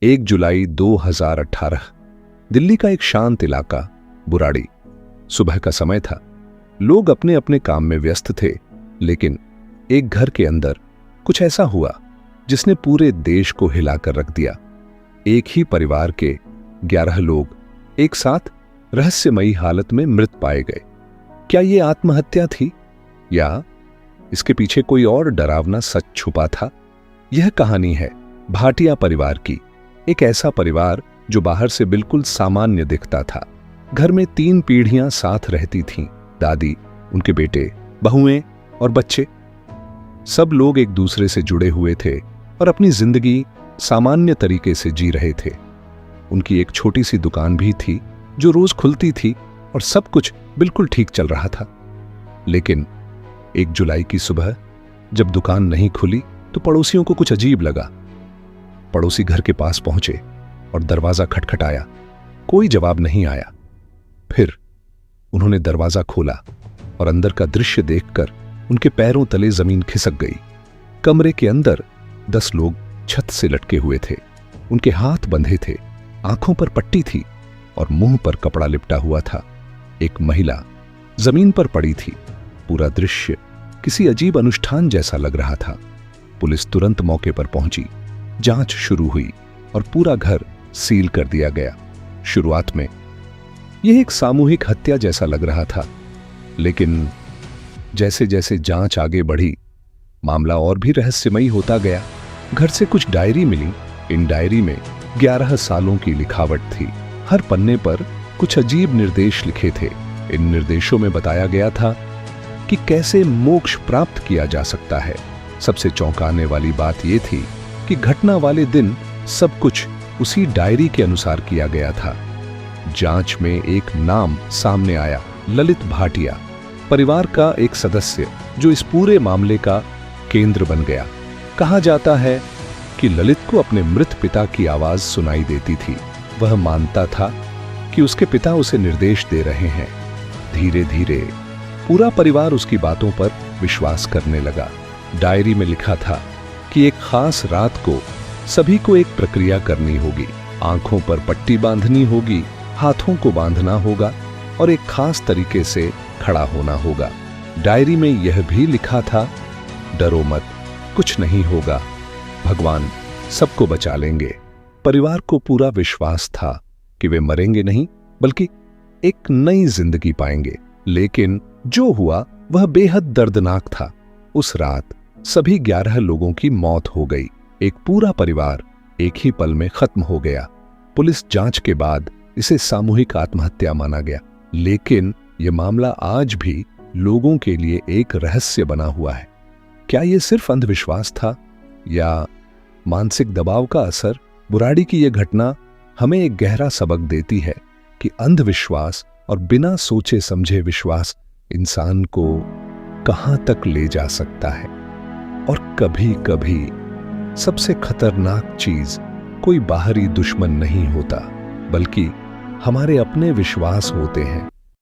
1 जुलाई 2018 दिल्ली का एक शांत इलाका बुराड़ी। सुबह का समय था। लोग अपने अपने काम में व्यस्त थे, लेकिन एक घर के अंदर कुछ ऐसा हुआ जिसने पूरे देश को हिलाकर रख दिया। एक ही परिवार के 11 लोग एक साथ रहस्यमयी हालत में मृत पाए गए। क्या ये आत्महत्या थी या इसके पीछे कोई और डरावना सच छुपा था? यह कहानी है भाटिया परिवार की। एक ऐसा परिवार जो बाहर से बिल्कुल सामान्य दिखता था। घर में 3 पीढ़ियां साथ रहती थीं। दादी, उनके बेटे, बहुएं और बच्चे। सब लोग एक दूसरे से जुड़े हुए थे और अपनी जिंदगी सामान्य तरीके से जी रहे थे। उनकी एक छोटी सी दुकान भी थी जो रोज खुलती थी और सब कुछ बिल्कुल ठीक चल रहा था। लेकिन 1 जुलाई की सुबह जब दुकान नहीं खुली तो पड़ोसियों को कुछ अजीब लगा। पड़ोसी घर के पास पहुंचे और दरवाजा खटखटाया। कोई जवाब नहीं आया। फिर उन्होंने दरवाजा खोला और अंदर का दृश्य देखकर उनके पैरों तले जमीन खिसक गई। कमरे के अंदर 10 लोग छत से लटके हुए थे। उनके हाथ बंधे थे, आंखों पर पट्टी थी और मुंह पर कपड़ा लिपटा हुआ था। एक महिला जमीन पर पड़ी थी। पूरा दृश्य किसी अजीब अनुष्ठान जैसा लग रहा था। पुलिस तुरंत मौके पर पहुंची। जांच शुरू हुई और पूरा घर सील कर दिया गया। शुरुआत में यह एक सामूहिक हत्या जैसा लग रहा था, लेकिन जैसे जैसे जांच आगे बढ़ी, मामला और भी रहस्यमयी होता गया। घर से कुछ डायरी मिली। इन डायरी में 11 सालों की लिखावट थी। हर पन्ने पर कुछ अजीब निर्देश लिखे थे। इन निर्देशों में बताया गया था कि कैसे मोक्ष प्राप्त किया जा सकता है। सबसे चौंकाने वाली बात यह थी कि घटना वाले दिन सब कुछ उसी डायरी के अनुसार किया गया था। जांच में एक नाम सामने आया, ललित भाटिया, परिवार का एक सदस्य जो इस पूरे मामले का केंद्र बन गया। कहा जाता है कि ललित को अपने मृत पिता की आवाज सुनाई देती थी। वह मानता था कि उसके पिता उसे निर्देश दे रहे हैं। धीरे धीरे पूरा परिवार उसकी बातों पर विश्वास करने लगा। डायरी में लिखा था कि एक खास रात को सभी को एक प्रक्रिया करनी होगी। आंखों पर पट्टी बांधनी होगी, हाथों को बांधना होगा और एक खास तरीके से खड़ा होना होगा। डायरी में यह भी लिखा था, डरो मत, कुछ नहीं होगा, भगवान सबको बचा लेंगे। परिवार को पूरा विश्वास था कि वे मरेंगे नहीं, बल्कि एक नई जिंदगी पाएंगे। लेकिन जो हुआ वह बेहद दर्दनाक था। उस रात सभी 11 लोगों की मौत हो गई। एक पूरा परिवार एक ही पल में खत्म हो गया। पुलिस जांच के बाद इसे सामूहिक आत्महत्या माना गया, लेकिन यह मामला आज भी लोगों के लिए एक रहस्य बना हुआ है। क्या यह सिर्फ अंधविश्वास था या मानसिक दबाव का असर? बुराड़ी की यह घटना हमें एक गहरा सबक देती है कि अंधविश्वास और बिना सोचे समझे विश्वास इंसान को कहां तक ले जा सकता है। और कभी कभी सबसे खतरनाक चीज कोई बाहरी दुश्मन नहीं होता, बल्कि हमारे अपने विश्वास होते हैं।